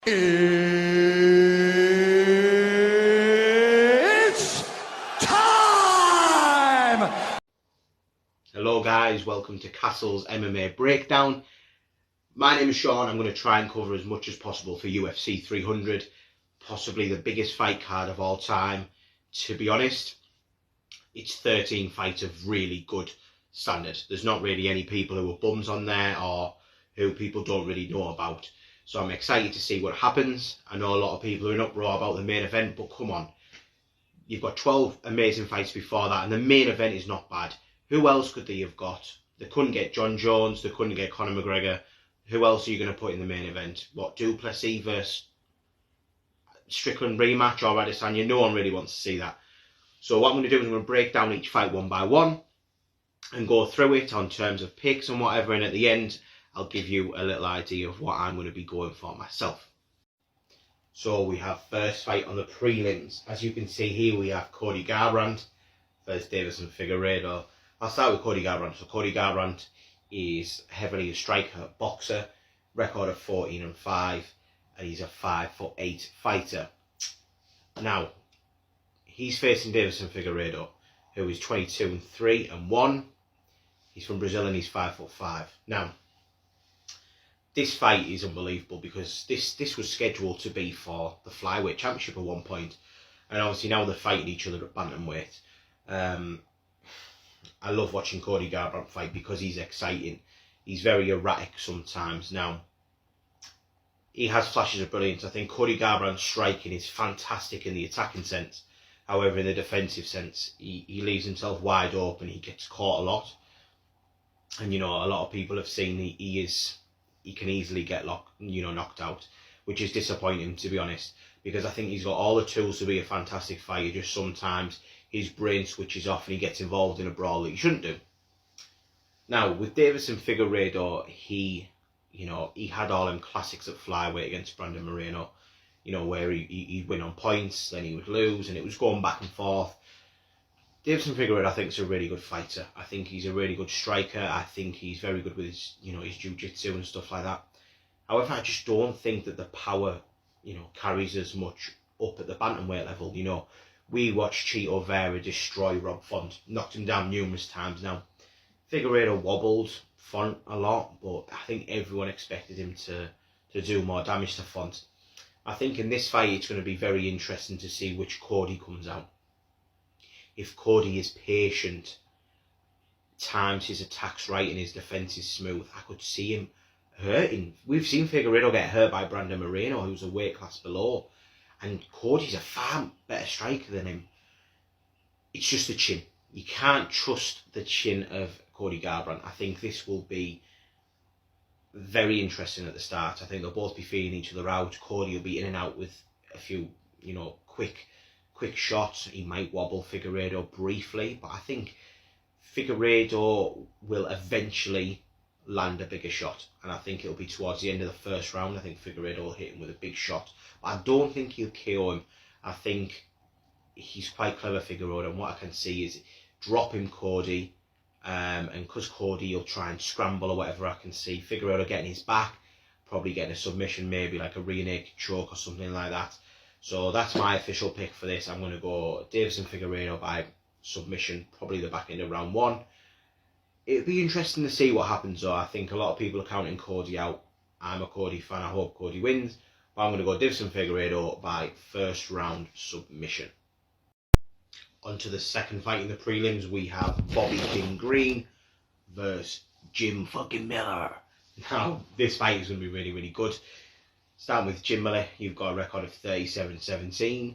It's time! Hello guys, welcome to Castle's MMA Breakdown. My name is Sean. I'm going to try and cover as much as possible for UFC 300, possibly the biggest fight card of all time. To be honest, it's 13 fights of really good standard. There's not really any people who are bums on there or who people don't really know about. So I'm excited to see what happens. I know a lot of people are in uproar about the main event, but come on. You've got 12 amazing fights before that, and the main event is not bad. Who else could they have got? They couldn't get John Jones, they couldn't get Conor McGregor. Who else are you going to put in the main event? What, Du Plessis versus Strickland rematch or Adesanya? No one really wants to see that. So what I'm going to do is I'm going to break down each fight one by one and go through it on terms of picks and whatever, and at the end I'll give you a little idea of what I'm going to be going for myself. So we have first fight on the prelims. As you can see here, we have Cody Garbrandt versus Deiveson Figueiredo. I'll start with Cody Garbrandt. So Cody Garbrandt is heavily a striker, boxer, record of 14-5, and he's a 5'8" fighter. Now, he's facing Deiveson Figueiredo, who is 22-3-1. He's from Brazil and he's 5'5". Now, this fight is unbelievable because this was scheduled to be for the flyweight championship at one point, and obviously now they're fighting each other at bantamweight. I love watching Cody Garbrandt fight because he's exciting. He's very erratic sometimes. Now, he has flashes of brilliance. I think Cody Garbrandt's striking is fantastic in the attacking sense. However, in the defensive sense, he leaves himself wide open. He gets caught a lot, and a lot of people have seen he can easily get knocked out, which is disappointing, to be honest, because I think he's got all the tools to be a fantastic fighter. Just sometimes his brain switches off and he gets involved in a brawl that he shouldn't do. Now, with Deiveson Figueiredo, he had all them classics at flyweight against Brandon Moreno, where he'd win on points, then he would lose, and it was going back and forth. Deiveson Figueiredo, I think, is a really good fighter. I think he's a really good striker. I think he's very good with his, his jiu-jitsu and stuff like that. However, I just don't think that the power, carries as much up at the bantamweight level. We watched Chito Vera destroy Rob Font, knocked him down numerous times. Now, Figueiredo wobbled Font a lot, but I think everyone expected him to do more damage to Font. I think in this fight, it's going to be very interesting to see which Cody comes out. If Cody is patient, times his attacks right and his defence is smooth, I could see him hurting. We've seen Figueiredo get hurt by Brandon Moreno, who's a weight class below, and Cody's a far better striker than him. It's just the chin. You can't trust the chin of Cody Garbrandt. I think this will be very interesting at the start. I think they'll both be feeling each other out. Cody will be in and out with a few, quick shots. He might wobble Figueiredo briefly, but I think Figueiredo will eventually land a bigger shot, and I think it'll be towards the end of the first round. I think Figueiredo will hit him with a big shot, but I don't think he'll KO him. I think he's quite clever, Figueiredo, and what I can see is dropping Cody, and because Cody will try and scramble or whatever, I can see Figueiredo getting his back, probably getting a submission, maybe like a rear naked choke or something like that. So that's my official pick for this. I'm going to go Deiveson Figueiredo by submission, probably the back end of round one. It'll be interesting to see what happens though. I think a lot of people are counting Cody out. I'm a Cody fan. I hope Cody wins. But I'm going to go Deiveson Figueiredo by first round submission. On to the second fight in the prelims. We have Bobby King Green versus Jim fucking Miller. Now, this fight is going to be really, really good. Starting with Jim Miller, you've got a record of 37-17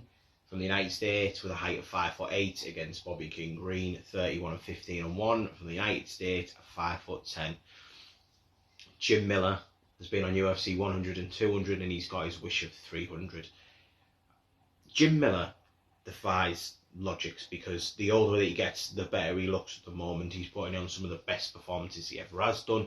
from the United States with a height of 5'8" against Bobby King Green, 31-15-1 from the United States, 5'10". Jim Miller has been on UFC 100 and 200 and he's got his wish of 300. Jim Miller defies logics because the older that he gets, the better he looks at the moment. He's putting on some of the best performances he ever has done.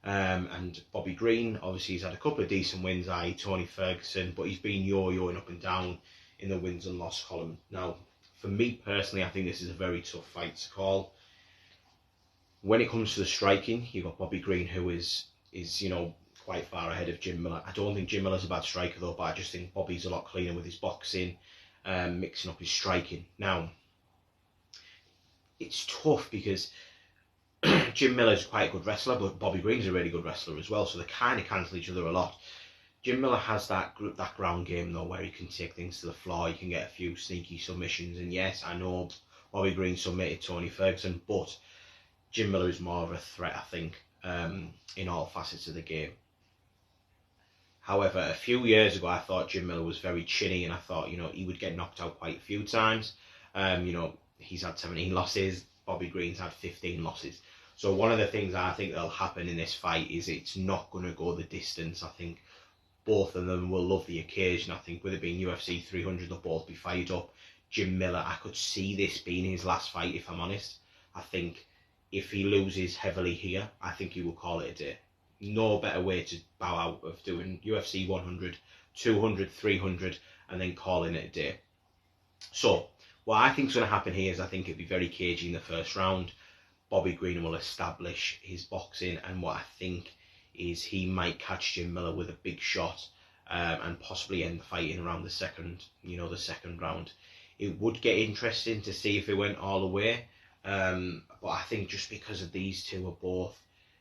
And Bobby Green, obviously he's had a couple of decent wins, i.e. Tony Ferguson, but he's been yo-yoing up and down in the wins and loss column. Now, for me personally, I think this is a very tough fight to call. When it comes to the striking, you've got Bobby Green, who is quite far ahead of Jim Miller. I don't think Jim Miller's a bad striker though, but I just think Bobby's a lot cleaner with his boxing, mixing up his striking. Now, it's tough because Jim Miller's quite a good wrestler, but Bobby Green's a really good wrestler as well, so they kind of cancel each other a lot. Jim Miller has that ground game though, where he can take things to the floor, he can get a few sneaky submissions, and yes, I know Bobby Green submitted Tony Ferguson, but Jim Miller is more of a threat, I think, in all facets of the game. However, a few years ago, I thought Jim Miller was very chinny, and I thought, he would get knocked out quite a few times. He's had 17 losses, Bobby Green's had 15 losses. So one of the things I think that'll happen in this fight is it's not going to go the distance. I think both of them will love the occasion. I think with it being UFC 300, they'll both be fired up. Jim Miller, I could see this being his last fight, if I'm honest. I think if he loses heavily here, I think he will call it a day. No better way to bow out of doing UFC 100, 200, 300, and then calling it a day. So what I think is going to happen here is I think it'll be very cagey in the first round. Bobby Green will establish his boxing, and what I think is he might catch Jim Miller with a big shot and possibly end the fight in around the second round. It would get interesting to see if it went all the way, but I think just because of these two are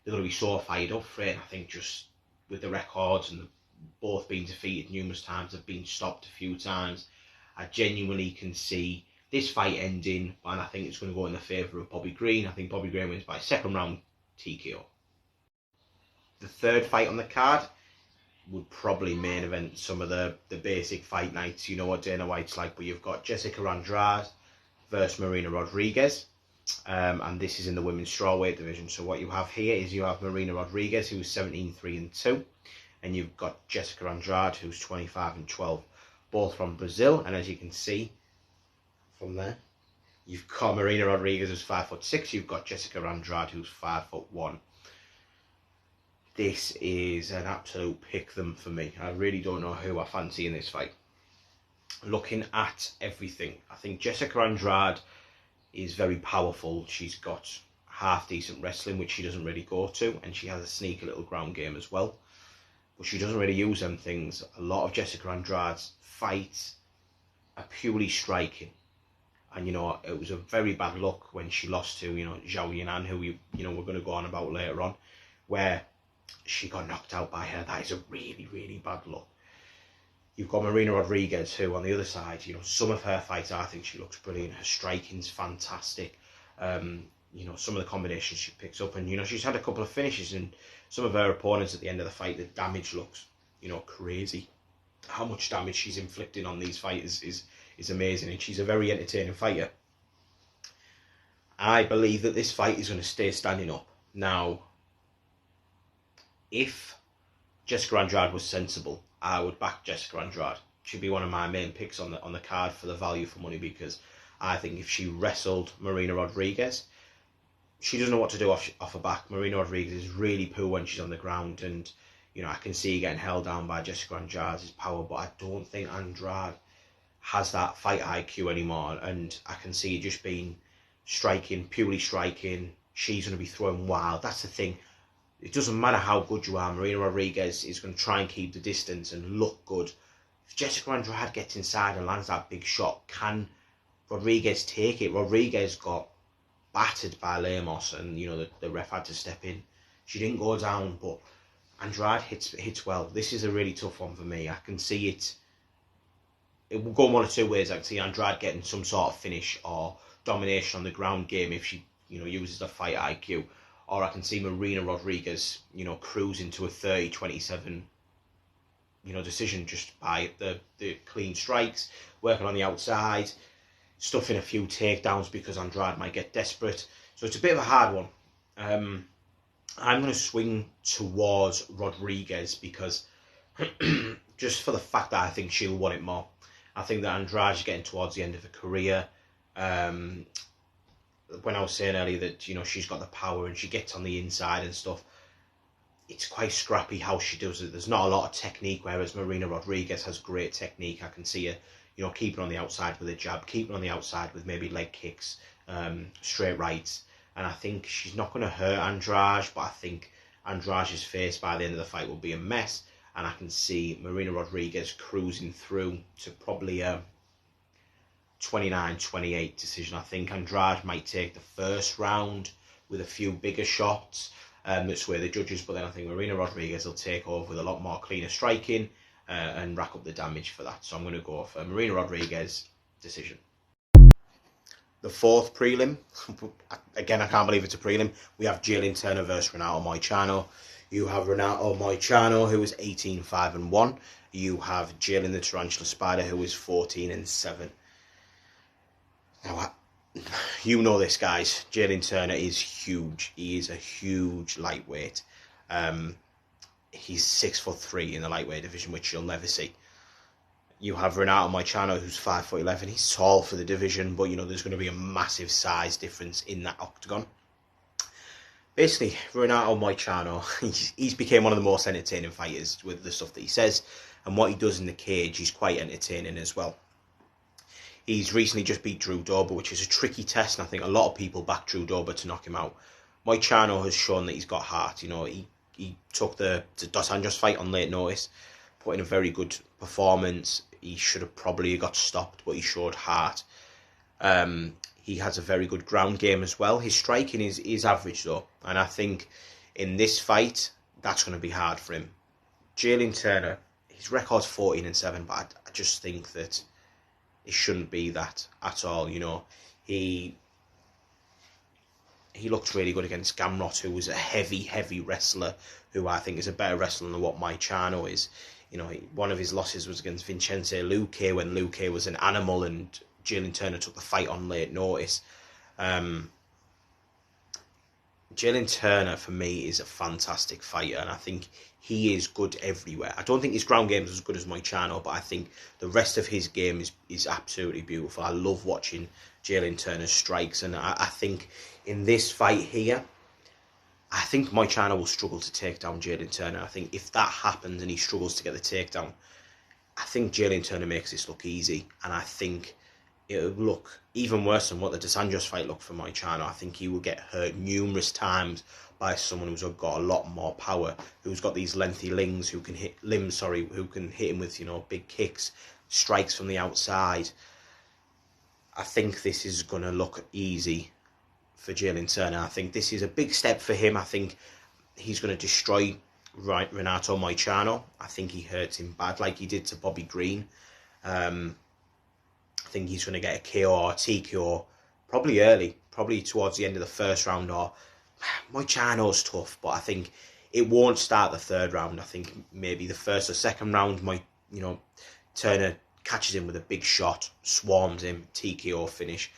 they're going to be so fired up for it, and I think just with the records and both being defeated numerous times, they've been stopped a few times, I genuinely can see this fight ending, and I think it's going to go in the favour of Bobby Green. I think Bobby Green wins by second round TKO. The third fight on the card would probably main event some of the basic fight nights. You know what Dana White's like, but you've got Jessica Andrade versus Marina Rodriguez, and this is in the women's strawweight division. So what you have here is you have Marina Rodriguez, who's 17-3-2, and you've got Jessica Andrade, who's 25-12, both from Brazil. And as you can see from there, you've got Marina Rodriguez, who's 5'6", you've got Jessica Andrade, who's 5'1". This is an absolute pick them for me. I really don't know who I fancy in this fight. Looking at everything, I think Jessica Andrade is very powerful. She's got half decent wrestling, which she doesn't really go to, and she has a sneaky little ground game as well, but she doesn't really use them things. A lot of Jessica Andrade's fights are purely striking, and it was a very bad luck when she lost to Zhao Yinan, who we're going to go on about later on, where she got knocked out by her. That is a really, really bad look. You've got Marina Rodriguez, who on the other side, some of her fights, I think she looks brilliant. Her striking's fantastic. Some of the combinations she picks up, and she's had a couple of finishes, and some of her opponents at the end of the fight, the damage looks crazy. How much damage she's inflicting on these fighters is amazing, and she's a very entertaining fighter. I believe that this fight is going to stay standing up. Now, if Jessica Andrade was sensible, I would back Jessica Andrade. She'd be one of my main picks on the card for the value for money, because I think if she wrestled Marina Rodriguez, she doesn't know what to do off her back. Marina Rodriguez is really poor when she's on the ground, and I can see her getting held down by Jessica Andrade's power, but I don't think Andrade has that fight IQ anymore, and I can see it just being striking, purely striking. She's going to be throwing wild. That's the thing. It doesn't matter how good you are, Marina Rodriguez is going to try and keep the distance and look good. If Jessica Andrade gets inside and lands that big shot, can Rodriguez take it? Rodriguez got battered by Lemos, and the ref had to step in. She didn't go down, but Andrade hits well. This is a really tough one for me. I can see it will go one or two ways. I can see Andrade getting some sort of finish or domination on the ground game if she uses the fight IQ. Or I can see Marina Rodriguez, cruising to a 30-27, decision just by the clean strikes, working on the outside, stuffing a few takedowns because Andrade might get desperate. So it's a bit of a hard one. I'm going to swing towards Rodriguez because just for the fact that I think she'll want it more. I think that Andrade's getting towards the end of her career. When I was saying earlier that she's got the power and she gets on the inside and stuff, it's quite scrappy how she does it. There's not a lot of technique, whereas Marina Rodriguez has great technique. I can see her keeping on the outside with a jab, keeping on the outside with maybe leg kicks, straight rights, and I think she's not going to hurt Andrade, but I think Andrade's face by the end of the fight will be a mess, and I can see Marina Rodriguez cruising through to probably a 29-28 decision. I think Andrade might take the first round with a few bigger shots. That's where the judges, but then I think Marina Rodriguez will take over with a lot more cleaner striking and rack up the damage for that. So I'm going to go for Marina Rodriguez decision. The fourth prelim, again I can't believe it's a prelim, we have Jalen Turner versus Renato Moicano. You have Renato Moicano, who is 18-5-1. You have Jalen the Tarantula Spider, who is 14-7. Now, you know this, guys. Jalen Turner is huge. He is a huge lightweight. He's 6'3" in the lightweight division, which you'll never see. You have Renato Moicano, who's 5'11". He's tall for the division, but you know there's going to be a massive size difference in that octagon. Basically, Renato Moicano, he's became one of the most entertaining fighters with the stuff that he says, and what he does in the cage, he's quite entertaining as well. He's recently just beat Drew Dober, which is a tricky test, and I think a lot of people back Drew Dober to knock him out. Moicano has shown that he's got heart. You know, he took the Dos Anjos fight on late notice, put in a very good performance. He should have probably got stopped, but he showed heart. He has a very good ground game as well. His striking is average though, and I think in this fight that's going to be hard for him. Jalen Turner, his record's 14-7, but I just think that it shouldn't be that at all. You know, he looked really good against Gamrot, who was a heavy wrestler, who I think is a better wrestler than what Moicano is. You know, one of his losses was against Vincenzo Luque, when Luque was an animal and Jalen Turner took the fight on late notice. Jalen Turner, for me, is a fantastic fighter, and I think he is good everywhere. I don't think his ground game is as good as Moicano, but I think the rest of his game is absolutely beautiful. I love watching Jalen Turner's strikes, and I think in this fight here, I think Moicano will struggle to take down Jalen Turner. I think if that happens and he struggles to get the takedown, I think Jalen Turner makes this look easy, and I think it'll look even worse than what the Dos Anjos fight looked for Moicano. I think he will get hurt numerous times by someone who's got a lot more power, who's got these lengthy limbs, who can hit him with, you know, big kicks, strikes from the outside. I think this is going to look easy for Jalen Turner. I think this is a big step for him. I think he's going to destroy Renato Moicano. I think he hurts him bad, like he did to Bobby Green. I think he's going to get a KO or a TKO probably early, probably towards the end of the first round. Or Moicano's tough, but I think it won't start the third round. I think maybe the first or second round, Turner catches him with a big shot, swarms him, TKO finish.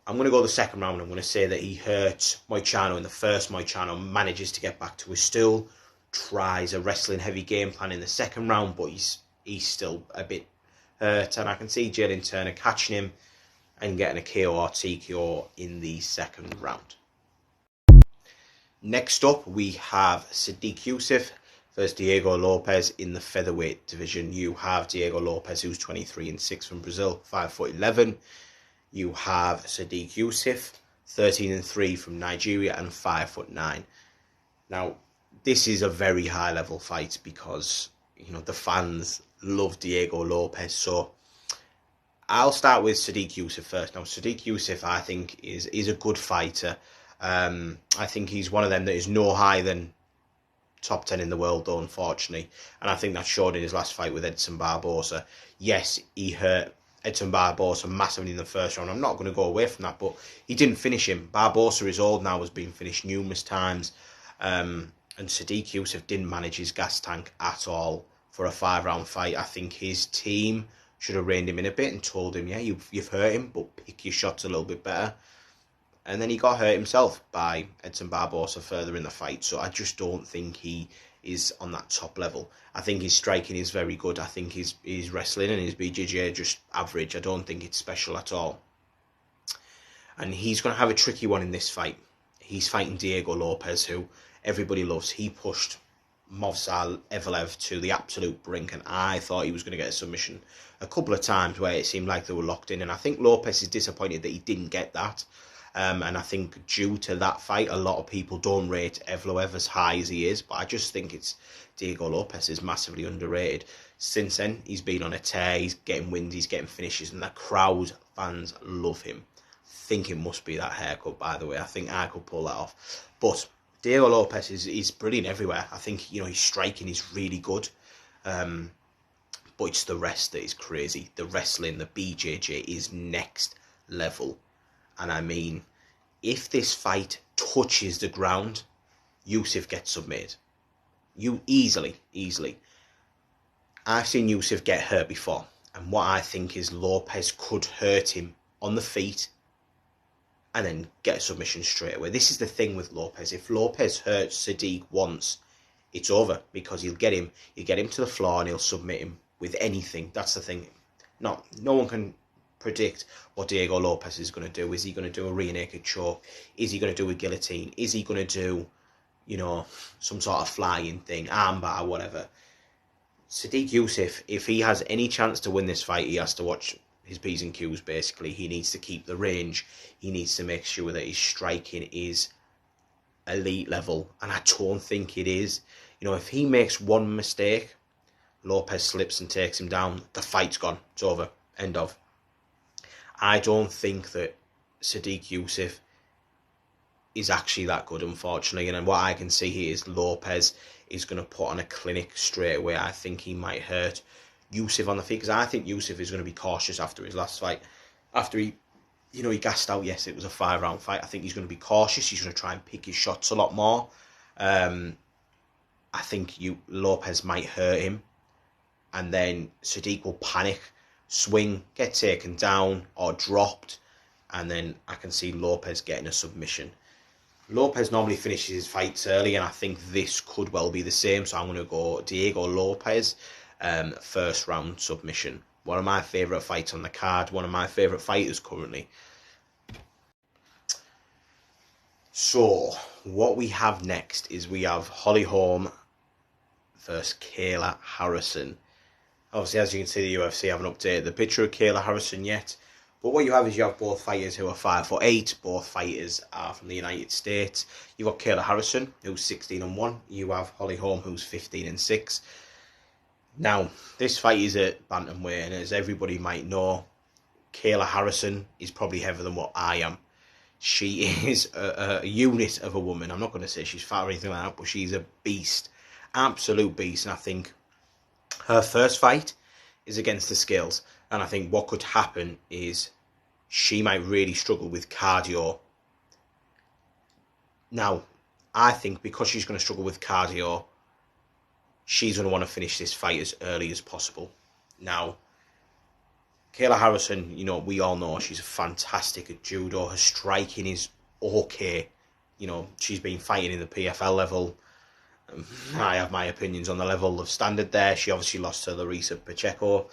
I'm going to go the second round. I'm going to say that he hurts Moicano in the first. Moicano manages to get back to his stool, tries a wrestling heavy game plan in the second round, but he's still a bit hurt, and I can see Jalen Turner catching him and getting a KO or TKO in the second round. Next up, we have Sadiq Youssef versus Diego Lopes in the featherweight division. You have Diego Lopes, who's 23-6 from Brazil, 5'11". You have Sadiq Youssef, 13-3 from Nigeria and 5'9". Now, this is a very high level fight because, you know, the fans love Diego Lopes. So I'll start with Sadiq Youssef first. Now, Sadiq Youssef, I think, is a good fighter. I think he's one of them that is no higher than top 10 in the world, though, unfortunately. And I think that showed in his last fight with Edson Barbosa. Yes, he hurt Edson Barbosa massively in the first round. I'm not going to go away from that, but he didn't finish him. Barbosa is old now, has been finished numerous times. And Sadiq Youssef didn't manage his gas tank at all for a 5-round fight. I think his team should have reined him in a bit and told him, yeah, you've hurt him, but pick your shots a little bit better. And then he got hurt himself by Edson Barbosa further in the fight. So I just don't think he is on that top level. I think his striking is very good. I think his wrestling and his BJJ are just average. I don't think it's special at all. And he's going to have a tricky one in this fight. He's fighting Diego Lopes, who everybody loves. He pushed Movsar Evelev to the absolute brink, and I thought he was going to get a submission a couple of times where it seemed like they were locked in. And I think Lopes is disappointed that he didn't get that. And I think due to that fight, a lot of people don't rate Evloev as high as he is. But I just think it's Diego Lopez is massively underrated. Since then, he's been on a tear. He's getting wins, he's getting finishes, and the crowd, fans love him. I think it must be that haircut, by the way. I think I could pull that off. But Diego Lopez is brilliant everywhere. I think, his striking is really good. But it's the rest that is crazy. The wrestling, the BJJ is next level. And I mean, if this fight touches the ground, Yusuf gets submitted. Easily. I've seen Yusuf get hurt before. And what I think is Lopez could hurt him on the feet and then get a submission straight away. This is the thing with Lopez. If Lopez hurts Sadiq once, it's over, because he'll get him to the floor and he'll submit him with anything. That's the thing. No one can predict what Diego Lopez is going to do. Is he going to do a rear naked choke? Is he going to do a guillotine? Is he going to do, some sort of flying thing, armbar, whatever? Sadiq Yusuf, if he has any chance to win this fight, he has to watch his P's and Q's, basically. He needs to keep the range. He needs to make sure that his striking is elite level. And I don't think it is. If he makes one mistake, Lopez slips and takes him down, the fight's gone. It's over. End of. I don't think that Sadiq Yusuf is actually that good, unfortunately. And what I can see here is Lopez is going to put on a clinic straight away. I think he might hurt Yusuf on the feet, because I think Yusuf is going to be cautious after his last fight. After he gassed out, yes, it was a 5-round fight. I think he's going to be cautious. He's going to try and pick his shots a lot more. I think Lopez might hurt him. And then Sadiq will panic, swing, get taken down or dropped. And then I can see Lopez getting a submission. Lopez normally finishes his fights early, and I think this could well be the same. So I'm going to go Diego Lopez, first round submission. One of my favourite fights on the card. One of my favourite fighters currently. So what we have next is we have Holly Holm versus Kayla Harrison. Obviously, as you can see, the UFC haven't updated the picture of Kayla Harrison yet. But what you have is both fighters who are 5'8". Both fighters are from the United States. You've got Kayla Harrison, who's 16-1. You have Holly Holm, who's 15-6. Now, this fight is at bantamweight, and as everybody might know, Kayla Harrison is probably heavier than what I am. She is a unit of a woman. I'm not going to say she's fat or anything like that, but she's a beast. Absolute beast. And I think her first fight is against the scales. And I think what could happen is she might really struggle with cardio. Now, I think because she's going to struggle with cardio, she's going to want to finish this fight as early as possible. Now, Kayla Harrison, we all know she's fantastic at judo. Her striking is okay. She's been fighting in the PFL level. I have my opinions on the level of standard there. She obviously lost to Larissa Pacheco,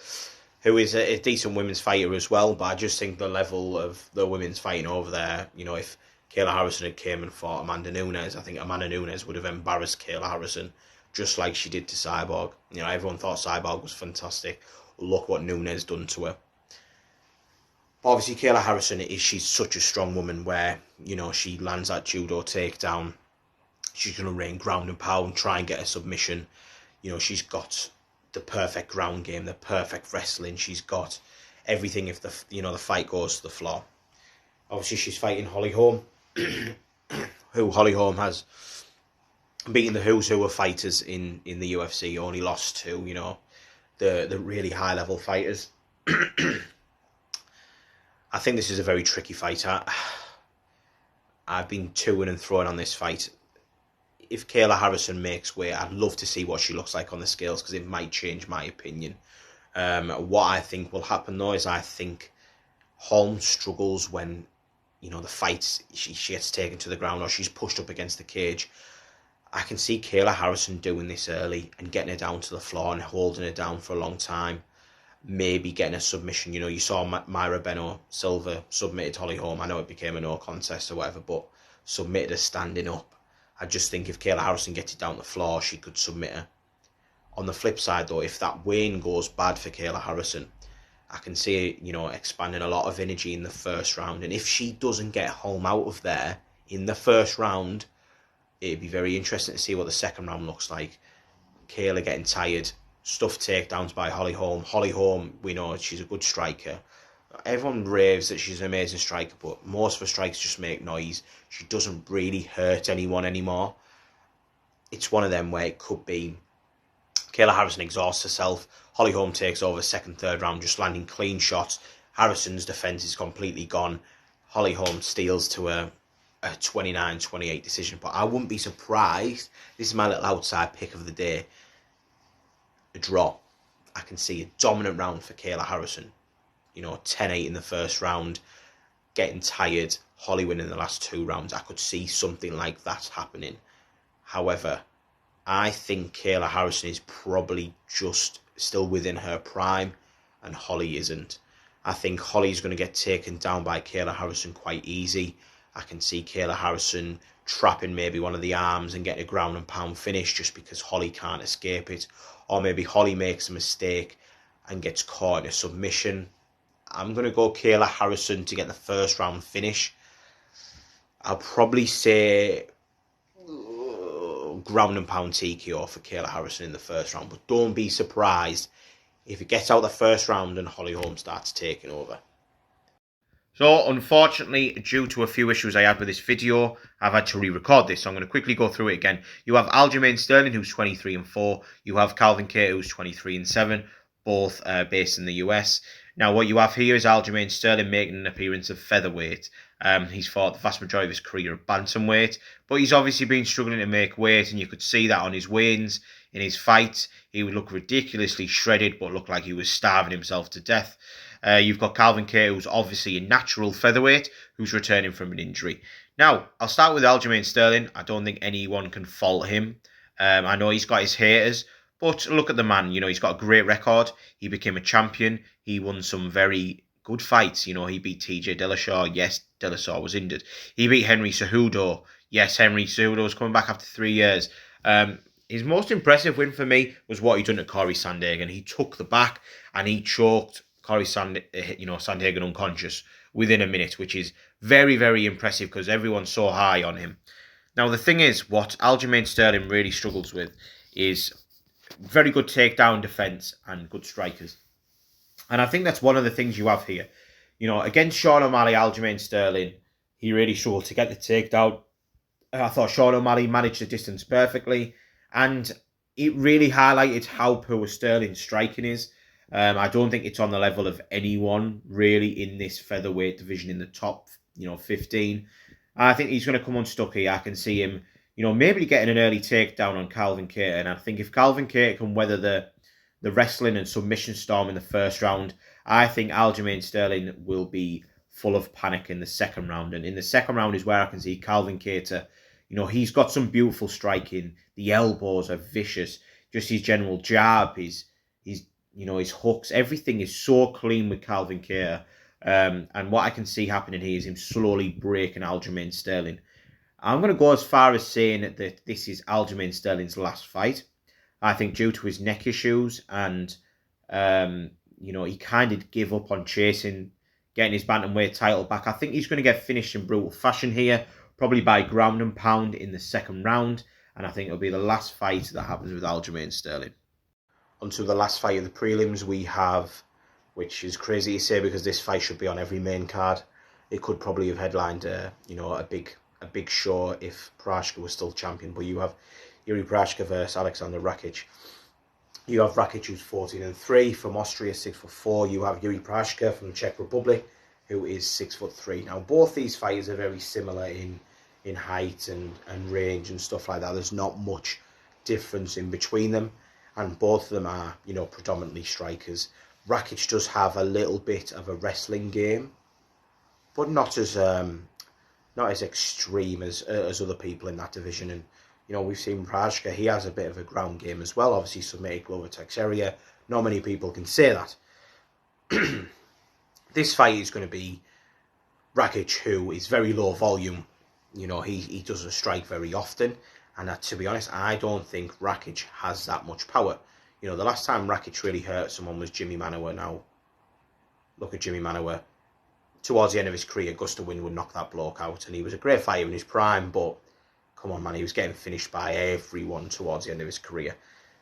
who is a decent women's fighter as well. But I just think the level of the women's fighting over there, if Kayla Harrison had came and fought Amanda Nunes, I think Amanda Nunes would have embarrassed Kayla Harrison, just like she did to Cyborg. Everyone thought Cyborg was fantastic. Look what Nunes done to her. But obviously, Kayla Harrison, she's such a strong woman where, she lands that judo takedown. She's going to rain ground and pound, try and get a submission. She's got the perfect ground game, the perfect wrestling. She's got everything if the fight goes to the floor. Obviously, she's fighting Holly Holm, who Holly Holm has beaten the who's who of fighters in the UFC. Only lost to, the really high level fighters. I think this is a very tricky fight. I've been toing and throwing on this fight. If Kayla Harrison makes weight, I'd love to see what she looks like on the scales, because it might change my opinion. What I think will happen though is I think Holm struggles when, the fight, she gets taken to the ground or she's pushed up against the cage. I can see Kayla Harrison doing this early and getting her down to the floor and holding her down for a long time. Maybe getting a submission. You saw Myra Beno Silva submitted Holly Holm. I know it became a no contest or whatever, but submitted her standing up. I just think if Kayla Harrison gets it down the floor, she could submit her. On the flip side, though, if that weigh-in goes bad for Kayla Harrison, I can see her, expanding a lot of energy in the first round. And if she doesn't get home out of there in the first round, it'd be very interesting to see what the second round looks like. Kayla getting tired, stuffed takedowns by Holly Holm. Holly Holm, we know she's a good striker. Everyone raves that she's an amazing striker, but most of her strikes just make noise. She doesn't really hurt anyone anymore. It's one of them where it could be Kayla Harrison exhausts herself. Holly Holm takes over second, third round, just landing clean shots. Harrison's defence is completely gone. Holly Holm steals to a 29-28 decision. But I wouldn't be surprised. This is my little outside pick of the day. A draw. I can see a dominant round for Kayla Harrison. 10-8 in the first round. Getting tired. Holly winning the last 2 rounds. I could see something like that happening. However, I think Kayla Harrison is probably just still within her prime and Holly isn't. I think Holly's going to get taken down by Kayla Harrison quite easy. I can see Kayla Harrison trapping maybe one of the arms and getting a ground and pound finish just because Holly can't escape it. Or maybe Holly makes a mistake and gets caught in a submission. I'm going to go Kayla Harrison to get the first round finish. I'll probably say ground and pound TKO for Kayla Harrison in the first round. But don't be surprised if it gets out the first round and Holly Holm starts taking over. So, unfortunately, due to a few issues I had with this video, I've had to re-record this. So I'm going to quickly go through it again. You have Aljamain Sterling, who's 23-4. You have Calvin Kattar, who's 23-7. Both based in the US. Now, what you have here is Aljamain Sterling making an appearance of featherweight. He's fought the vast majority of his career at bantamweight, but he's obviously been struggling to make weight, and you could see that on his weigh-ins. In his fights, he would look ridiculously shredded, but looked like he was starving himself to death. You've got Calvin Kattar, who's obviously a natural featherweight, who's returning from an injury. Now, I'll start with Aljamain Sterling. I don't think anyone can fault him. I know he's got his haters, but look at the man. He's got a great record. He became a champion. He won some very good fights. He beat TJ Dillashaw. Yes, Dillashaw was injured. He beat Henry Cejudo. Yes, Henry Cejudo was coming back after 3 years. His most impressive win for me was what he done to Corey Sandhagen. He took the back and he choked Corey Sandhagen unconscious within a minute, which is very, very impressive because everyone's so high on him. Now, the thing is, what Aljamain Sterling really struggles with is very good takedown defense and good strikers. And I think that's one of the things you have here. Against Sean O'Malley, Aljamain Sterling, he really struggled to get the takedown. I thought Sean O'Malley managed the distance perfectly. And it really highlighted how poor Sterling's striking is. I don't think it's on the level of anyone really in this featherweight division in the top, 15. I think he's going to come unstuck here. I can see him, maybe getting an early takedown on Calvin Kattar. And I think if Calvin Kattar can weather the wrestling and submission storm in the first round, I think Aljamain Sterling will be full of panic in the second round. And in the second round is where I can see Calvin Kattar. He's got some beautiful striking. The elbows are vicious. Just his general jab, his hooks, everything is so clean with Calvin Kattar. And what I can see happening here is him slowly breaking Aljamain Sterling. I'm going to go as far as saying that this is Aljamain Sterling's last fight. I think due to his neck issues and, he kind of give up on chasing, getting his bantamweight title back. I think he's going to get finished in brutal fashion here, probably by ground and pound in the second round. And I think it'll be the last fight that happens with Aljamain Sterling. Onto the last fight of the prelims we have, which is crazy to say because this fight should be on every main card. It could probably have headlined, a big show if Prochazka was still champion. But you have Yuri Prochazka versus Alexander Rakic. You have Rakic, who's 14-3 from Austria, 6'4". You have Yuri Prochazka from the Czech Republic, who is 6'3". Now, both these fighters are very similar in height and range and stuff like that. There's not much difference in between them. And both of them are, predominantly strikers. Rakic does have a little bit of a wrestling game, but not as extreme as other people in that division. And we've seen Prochazka, he has a bit of a ground game as well. Obviously, submitted Glover Teixeira. Not many people can say that. This fight is going to be Rakic, who is very low volume. He doesn't strike very often. And to be honest, I don't think Rakic has that much power. The last time Rakic really hurt someone was Jimmy Manuwa. Now, look at Jimmy Manuwa. Towards the end of his career, Gusta Win would knock that bloke out, and he was a great fighter in his prime, but come on, man, he was getting finished by everyone towards the end of his career.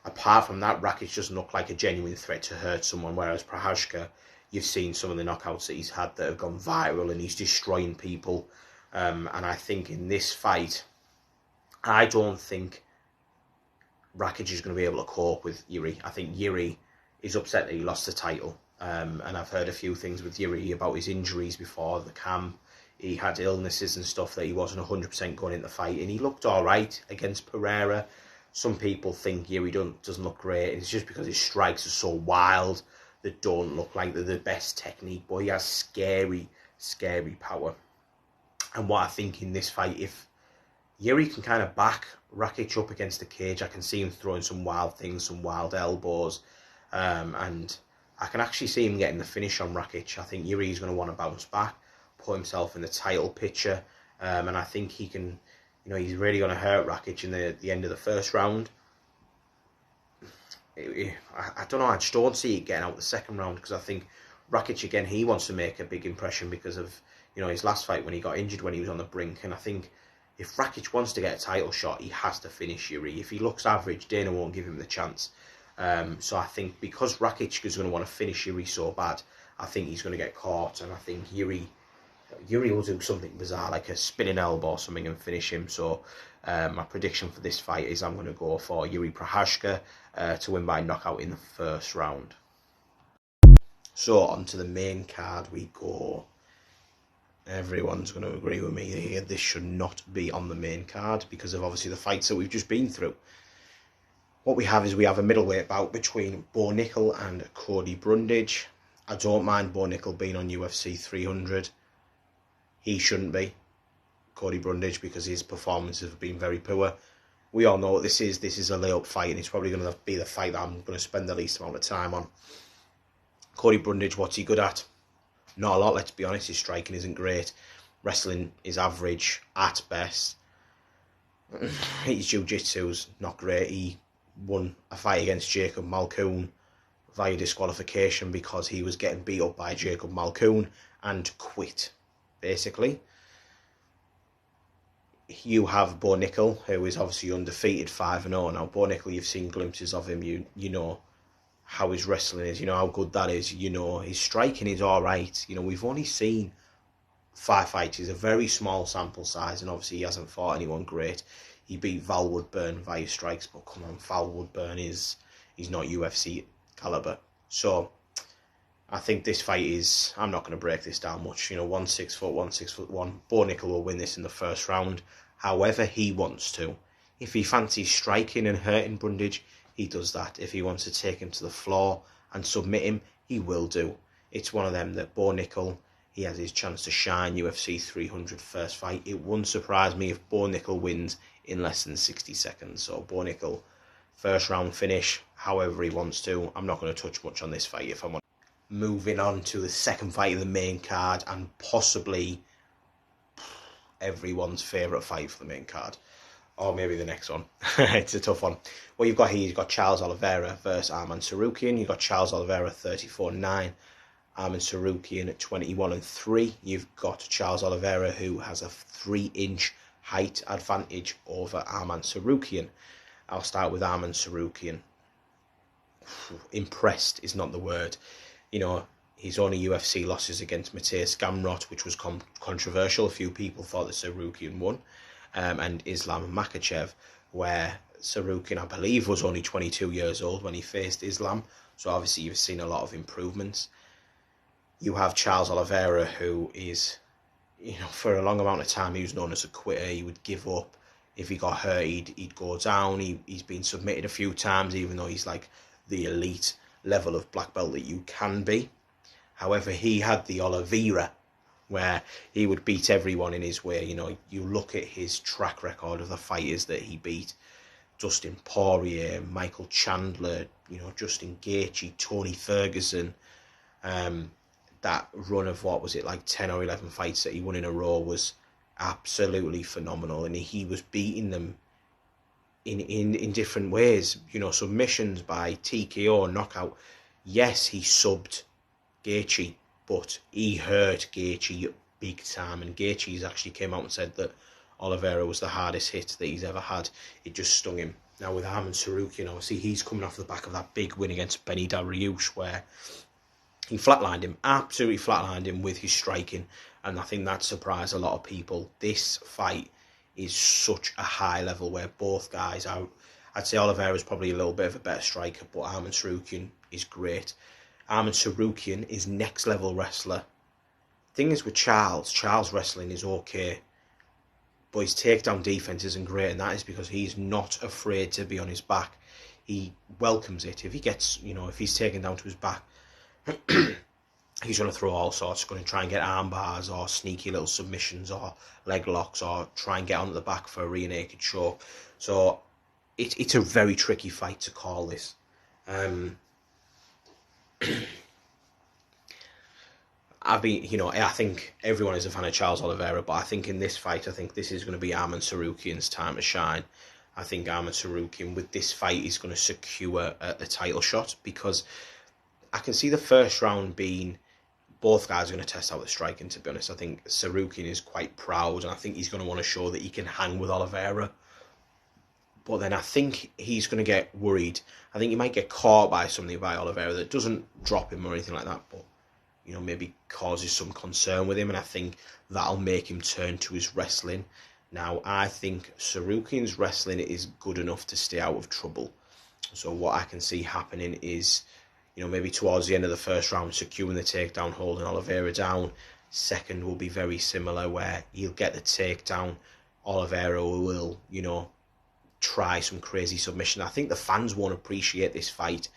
Apart from that, Rakic doesn't look like a genuine threat to hurt someone, whereas Prochazka, you've seen some of the knockouts that he's had that have gone viral, and he's destroying people. And I think in this fight, I don't think Rakic is going to be able to cope with Yuri. I think Yuri is upset that he lost the title. And I've heard a few things with Yuri about his injuries before the camp. He had illnesses and stuff that he wasn't 100% going into the fight, and he looked all right against Peireira. Some people think Yuri doesn't look great, and it's just because his strikes are so wild that don't look like they're the best technique, but he has scary, scary power. And what I think in this fight, if Yuri can kind of back Rakic up against the cage, I can see him throwing some wild things, some wild elbows, and I can actually see him getting the finish on Rakic. I think Yuri's going to want to bounce back, put himself in the title picture, and I think he can, he's really going to hurt Rakic in the end of the first round. I don't know, I just don't see it getting out the second round, because I think Rakic, again, he wants to make a big impression because of, his last fight when he got injured when he was on the brink, and I think if Rakic wants to get a title shot, he has to finish Yuri. If he looks average, Dana won't give him the chance. So I think because Rakic is going to want to finish Yuri so bad, I think he's going to get caught, and I think Yuri will do something bizarre, like a spinning elbow or something, and finish him. So my prediction for this fight is I'm going to go for Yuri Prochazka to win by knockout in the first round. So onto the main card we go. Everyone's going to agree with me here. This should not be on the main card because of obviously the fights that we've just been through. What we have is a middleweight bout between Bo Nickal and Cody Brundage. I don't mind Bo Nickal being on UFC 300. He shouldn't be, Cody Brundage, because his performances have been very poor. We all know what this is. This is a layup fight, and it's probably going to be the fight that I'm going to spend the least amount of time on. Cody Brundage, what's he good at? Not a lot, let's be honest. His striking isn't great. Wrestling is average at best. His jiu-jitsu's not great. He won a fight against Jacob Malkoun via disqualification because he was getting beat up by Jacob Malkoun and quit, basically. You have Bo Nickal, who is obviously undefeated 5-0. Now, Bo Nickal, you've seen glimpses of him. You know how his wrestling is. You know how good that is. You know his striking is all right. We've only seen 5 fights. He's a very small sample size, and obviously he hasn't fought anyone great. He beat Val Woodburn via strikes, but come on, Val Woodburn he's not UFC caliber. So I think this fight is, I'm not going to break this down much. 1 6 foot, 1 6'1". Bo Nickal will win this in the first round, however he wants to. If he fancies striking and hurting Brundage, he does that. If he wants to take him to the floor and submit him, he will do. It's one of them that Bo Nickal, he has his chance to shine. UFC 300 first fight. It wouldn't surprise me if Bo Nickal wins in less than 60 seconds. So Bo Nickal, first round finish, however he wants to. I'm not going to touch much on this fight if I'm on. Moving on to the second fight of the main card, and possibly everyone's favourite fight for the main card. Or maybe the next one. It's a tough one. What you've got here, you've got Charles Oliveira versus Arman Tsarukyan. You've got Charles Oliveira 34-9. Arman Tsarukyan at 21-3. You've got Charles Oliveira, who has a 3-inch height advantage over Arman Tsarukyan. I'll start with Arman Tsarukyan. Impressed is not the word. His only UFC losses against Mateus Gamrot, which was controversial. A few people thought that Tsarukyan won. And Islam Makhachev, where Tsarukyan, I believe, was only 22 years old when he faced Islam. So obviously you've seen a lot of improvements. You have Charles Oliveira, who is, for a long amount of time, he was known as a quitter. He would give up. If he got hurt, he'd go down. He's been submitted a few times, even though he's like the elite level of black belt that you can be. However, he had the Oliveira, where he would beat everyone in his way. You look at his track record of the fighters that he beat: Dustin Poirier, Michael Chandler, Justin Gaethje, Tony Ferguson. That run of, 10 or 11 fights that he won in a row was absolutely phenomenal, and he was beating them in different ways. Submissions by TKO, knockout. Yes, he subbed Gaethje but he hurt Gaethje big time, and Gaethje's actually came out and said that Oliveira was the hardest hit that he's ever had. It just stung him. Now with Arman Tsarukyan, obviously he's coming off the back of that big win against Benny Dariush, where he flatlined him, absolutely flatlined him with his striking, and I think that surprised a lot of people. This fight is such a high level where both guys are. I'd say Oliveira's probably a little bit of a better striker, but Arman Tsarukyan is great. Arman Tsarukyan is next level wrestler. Thing is with Charles wrestling is okay, but his takedown defense isn't great, and that is because he's not afraid to be on his back. He welcomes it. If he gets, if he's taken down to his back, he's going to throw all sorts. Going to try and get arm bars or sneaky little submissions or leg locks or try and get onto the back for a rear naked choke. So it's a very tricky fight to call this. I think everyone is a fan of Charles Oliveira, but I think in this fight, I think this is going to be Arman Tsarukyan's time to shine. I think Arman Tsarukyan, with this fight, is going to secure a title shot, because I can see the first round being both guys are going to test out the striking, to be honest. I think Tsarukyan is quite proud, and I think he's going to want to show that he can hang with Oliveira. But then I think he's going to get worried. I think he might get caught by something by Oliveira that doesn't drop him or anything like that, but maybe causes some concern with him, and I think that'll make him turn to his wrestling. Now, I think Tsarukyan's wrestling is good enough to stay out of trouble. So what I can see happening is, maybe towards the end of the first round, securing the takedown, holding Oliveira down. Second will be very similar, where he'll get the takedown. Oliveira will, try some crazy submission. I think the fans won't appreciate this fight.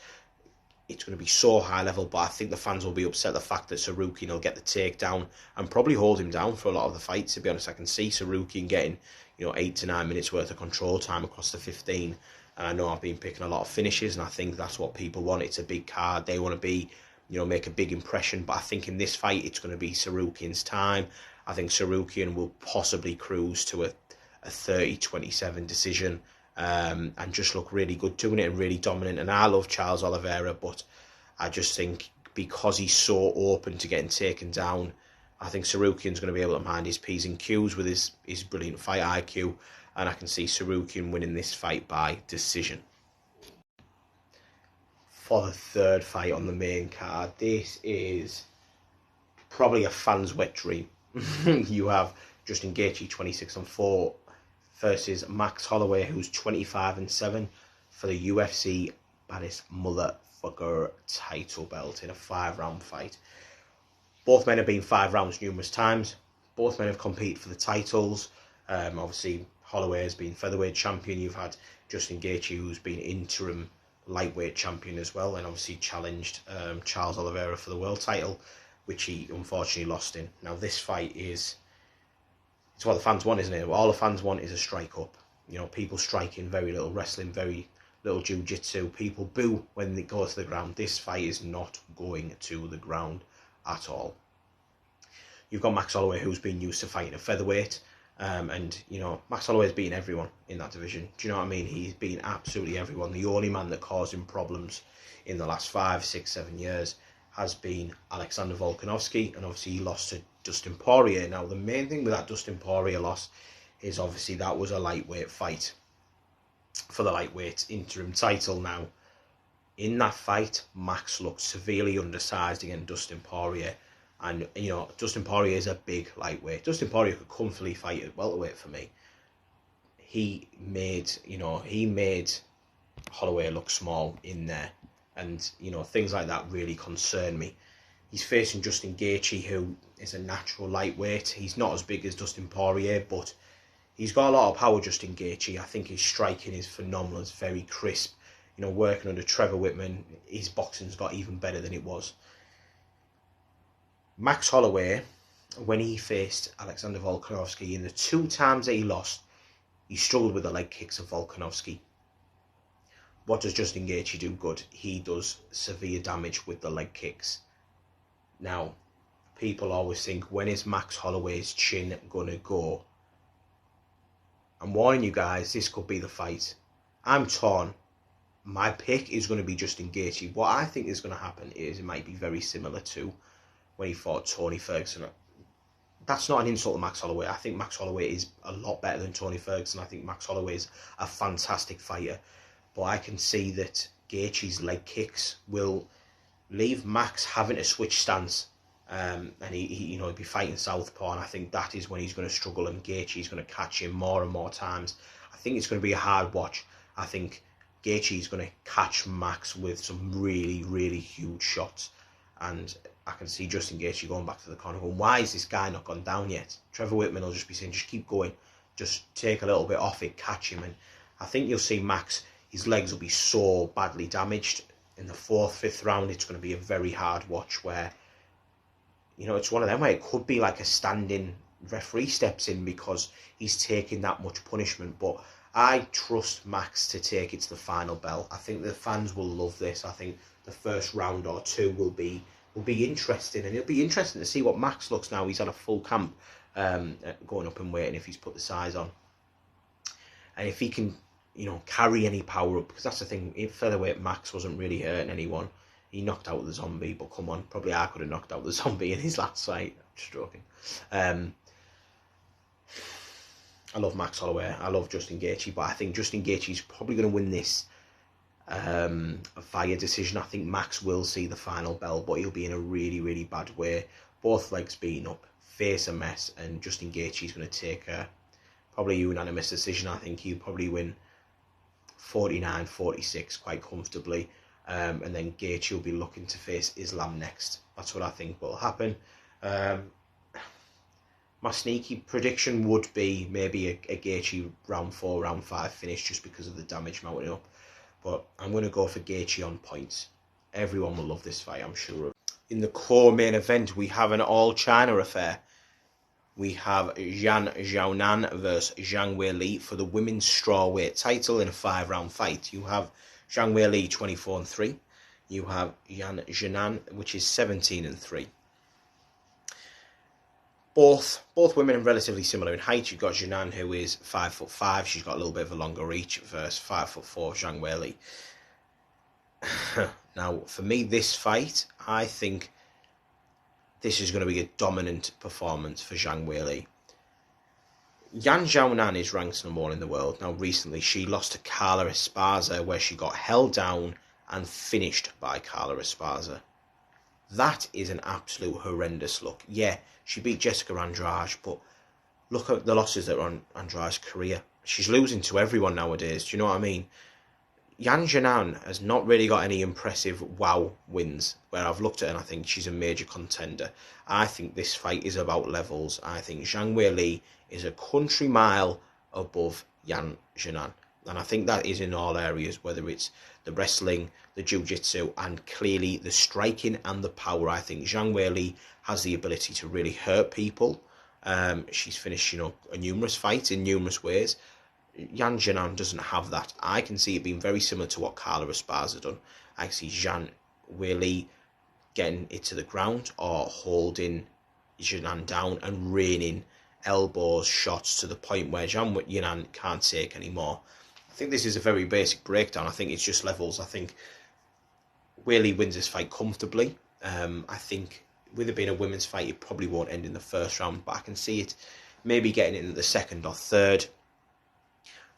It's going to be so high level, but I think the fans will be upset the fact that Tsarukyan will get the takedown and probably hold him down for a lot of the fight. To be honest, I can see Tsarukyan getting 8 to 9 minutes worth of control time across the 15. And I know I've been picking a lot of finishes, and I think that's what people want. It's a big card. They want to be, make a big impression. But I think in this fight, it's going to be Tsarukyan's time. I think Tsarukyan will possibly cruise to a 30-27 decision. And just look really good doing it and really dominant. And I love Charles Oliveira, but I just think because he's so open to getting taken down, I think Tsarukyan's going to be able to mind his P's and Q's with his brilliant fight IQ, and I can see Tsarukyan winning this fight by decision. For the third fight on the main card, this is probably a fan's wet dream. You have Justin Gaethje 26-4 versus Max Holloway, who's 25-7 for the UFC baddest motherfucker title belt in a 5-round fight. Both men have been 5 rounds numerous times. Both men have competed for the titles. Obviously, Holloway has been featherweight champion. You've had Justin Gaethje, who's been interim lightweight champion as well, and obviously challenged Charles Oliveira for the world title, which he unfortunately lost in. Now, this fight is... it's what the fans want, isn't it? What all the fans want is a strike up. People striking, very little wrestling, very little jiu-jitsu. People boo when they go to the ground. This fight is not going to the ground at all. You've got Max Holloway, who's been used to fighting a featherweight. And Max Holloway's beaten everyone in that division. Do you know what I mean? He's beaten absolutely everyone. The only man that caused him problems in the last 5, 6, 7 years has been Alexander Volkanovski, and obviously he lost to Dustin Poirier. Now, the main thing with that Dustin Poirier loss is obviously that was a lightweight fight for the lightweight interim title. Now, in that fight, Max looked severely undersized against Dustin Poirier. And, Dustin Poirier is a big lightweight. Dustin Poirier could comfortably fight at welterweight for me. He made Holloway look small in there. And, things like that really concern me. He's facing Justin Gaethje, who is a natural lightweight. He's not as big as Dustin Poirier, but he's got a lot of power, Justin Gaethje. I think his striking is phenomenal. It's very crisp. Working under Trevor Whitman, his boxing's got even better than it was. Max Holloway, when he faced Alexander Volkanovski, in the 2 times that he lost, he struggled with the leg kicks of Volkanovski. What does Justin Gaethje do good? He does severe damage with the leg kicks. Now, people always think, when is Max Holloway's chin gonna go? I'm warning you guys, this could be the fight. I'm torn. My pick is going to be Justin Gaethje. What I think is going to happen is it might be very similar to when he fought Tony Ferguson. That's not an insult to Max Holloway. I think Max Holloway is a lot better than Tony Ferguson. I think Max Holloway is a fantastic fighter. But I can see that Gaethje's leg kicks will leave Max having to switch stance. And he'll be fighting southpaw, and I think that is when he's going to struggle, and Gaethje's going to catch him more and more times. I think it's going to be a hard watch. I think Gaethje's going to catch Max with some really, really huge shots, and I can see Justin Gaethje going back to the corner going, why is this guy not gone down yet? Trevor Whitman will just be saying, just keep going, just take a little bit off it, catch him. And I think you'll see Max, his legs will be so badly damaged in the 4th, 5th round. It's going to be a very hard watch where, it's one of them where it could be like a standing referee steps in because he's taking that much punishment. But I trust Max to take it to the final bell. I think the fans will love this. I think the first round or two will be interesting, and it'll be interesting to see what Max looks now. He's had a full camp going up and waiting if he's put the size on, and if he can carry any power up, because that's the thing. In featherweight, Max wasn't really hurting anyone. He knocked out the Zombie, but come on, probably I could have knocked out the Zombie in his last fight. I'm just joking. I love Max Holloway. I love Justin Gaethje, but I think Justin Gaethje's probably going to win this via decision. I think Max will see the final bell, but he'll be in a really, really bad way. Both legs beaten up, face a mess, and Justin Gaethje's going to take probably a unanimous decision. I think he'll probably win 49-46 quite comfortably. And then Gaethje will be looking to face Islam next. That's what I think will happen. My sneaky prediction would be maybe a Gaethje round 4, round 5 finish, just because of the damage mounting up. But I'm going to go for Gaethje on points. Everyone will love this fight, I'm sure. In the core main event, we have an all-China affair. We have Yan Xiaonan versus Zhang Weili for the women's strawweight title in a 5-round fight. You have Zhang Weili 24-3. You have Yan Xiaonan, which is 17-3. Both women are relatively similar in height. You've got Xiaonan, who is 5'5". She's got a little bit of a longer reach versus 5'4" Zhang Weili. Now, for me, this fight, I think this is going to be a dominant performance for Zhang Weili. Yan Xiaonan is ranked number 1 in the world. Now, recently, she lost to Carla Esparza, where she got held down and finished by Carla Esparza. That is an absolute horrendous look. Yeah, she beat Jessica Andrade, but look at the losses that are on Andrade's career. She's losing to everyone nowadays. Do you know what I mean? Yan Xiaonan has not really got any impressive wow wins, where I've looked at her and I think she's a major contender. I think this fight is about levels. I think Zhang Weili is a country mile above Yan Xiaonan. And I think that is in all areas, whether it's the wrestling, the jiu-jitsu, and clearly the striking and the power. I think Zhang Weili has the ability to really hurt people. She's finished, numerous fights in numerous ways. Yan Xiaonan doesn't have that. I can see it being very similar to what Carla Esparza done. I see Zhang Weili getting it to the ground or holding Xiaonan down and raining elbows, shots to the point where Zhang Xiaonan can't take anymore. I think this is a very basic breakdown. I think it's just levels. I think Weili wins this fight comfortably. I think with it being a women's fight, it probably won't end in the first round, but I can see it maybe getting it in the second or third.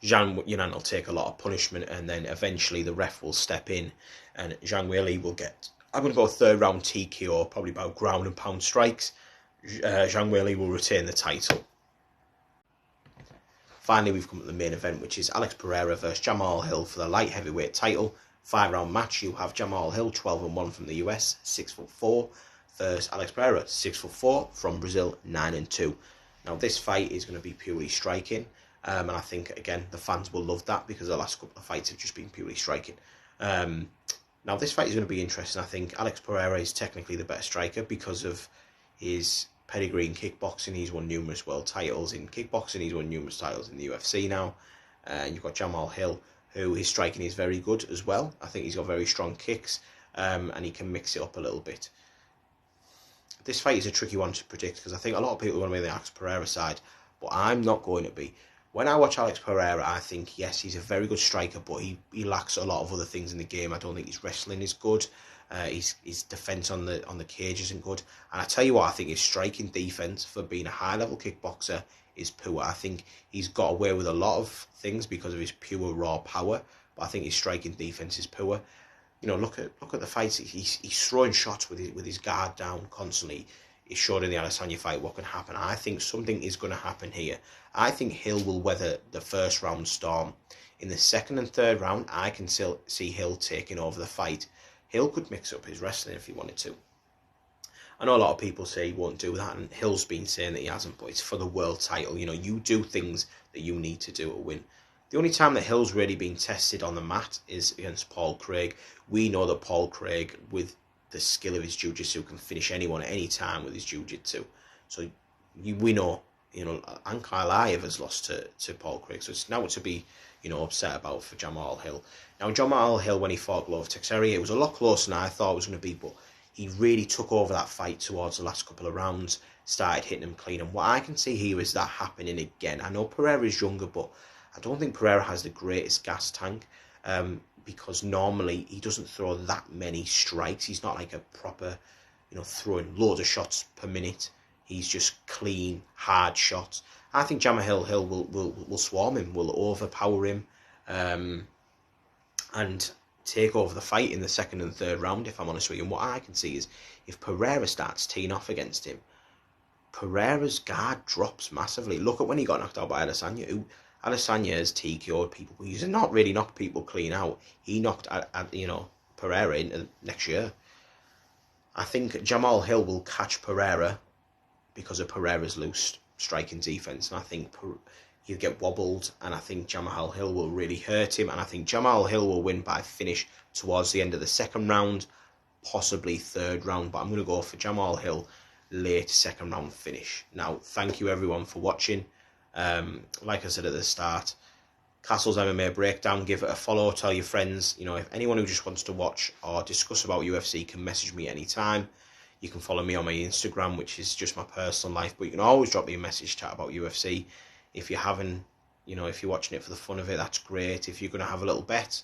Zhang Xiaonan will take a lot of punishment, and then eventually the ref will step in and Zhang Weili will get, I'm going to go 3rd round TKO, probably about ground and pound strikes. Zhang Weili will retain the title. Finally, we've come to the main event, which is Alex Peireira versus Jamal Hill for the light heavyweight title. 5-round match. You have Jamal Hill, 12-1 from the US, 6'4", versus Alex Peireira, 6'4", from Brazil, 9'2". Now, this fight is going to be purely striking. And I think, again, the fans will love that because the last couple of fights have just been purely striking. Now, this fight is going to be interesting. I think Alex Peireira is technically the better striker because of his pedigree in kickboxing. He's won numerous world titles in kickboxing. He's won numerous titles in the UFC now. And you've got Jamal Hill, who his striking is very good as well. I think he's got very strong kicks, and he can mix it up a little bit. This fight is a tricky one to predict because I think a lot of people want to be on the Alex Peireira side, but I'm not going to be. When I watch Alex Peireira, I think, yes, he's a very good striker, but he lacks a lot of other things in the game. I don't think his wrestling is good. His defence on the cage isn't good. And I tell you what, I think his striking defence for being a high-level kickboxer is poor. I think he's got away with a lot of things because of his pure raw power, but I think his striking defence is poor. You know, look at the fights. He's throwing shots with his guard down constantly. He showed in the Adesanya fight what can happen. I think something is going to happen here. I think Hill will weather the first round storm. In the second and third round, I can still see Hill taking over the fight. Hill could mix up his wrestling if he wanted to. I know a lot of people say he won't do that, and Hill's been saying that he hasn't, but it's for the world title. You know, you do things that you need to do to win. The only time that Hill's really been tested on the mat is against Paul Craig. We know that Paul Craig, with the skill of his jiu-jitsu, can finish anyone at any time with his jiu-jitsu. So we know, you know, and Kyle Ive has lost to Paul Craig. So it's now to be, you know, upset about for Jamal Hill. Now, Jamal Hill, when he fought Glover Teixeira, it was a lot closer than I thought it was going to be, but he really took over that fight towards the last couple of rounds, started hitting him clean. And what I can see here is that happening again. I know Peireira is younger, but I don't think Peireira has the greatest gas tank. Because normally he doesn't throw that many strikes. He's not like a proper, you know, throwing loads of shots per minute. He's just clean, hard shots. I think Jamal Hill will swarm him, will overpower him, and take over the fight in the second and third round, if I'm honest with you. And what I can see is if Peireira starts teeing off against him, Pereira's guard drops massively. Look at when he got knocked out by Adesanya. Adesanya has TKO'd people. He's not really knocked people clean out. He knocked, Peireira into next year. I think Jamal Hill will catch Peireira because of Pereira's loose striking defence. And I think he'll get wobbled. And I think Jamal Hill will really hurt him. And I think Jamal Hill will win by finish towards the end of the second round, possibly third round. But I'm going to go for Jamal Hill late second round finish. Now, thank you everyone for watching. Like I said at the start, Castle's MMA Breakdown, give it a follow, tell your friends. You know, if anyone who just wants to watch or discuss about UFC can message me anytime. You can follow me on my Instagram, which is just my personal life, but you can always drop me a message, chat about UFC. If you haven't, you know, if you're watching it for the fun of it, that's great. If you're going to have a little bet,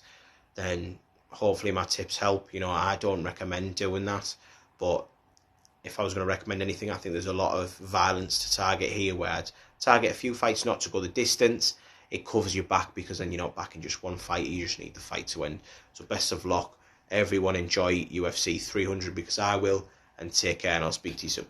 then hopefully my tips help. You know, I don't recommend doing that, but if I was going to recommend anything, I think there's a lot of violence to target here, where I'd target a few fights not to go the distance. It covers your back because then you're not back in just one fight. You just need the fight to end. So best of luck. Everyone enjoy UFC 300 because I will. And take care, and I'll speak to you soon.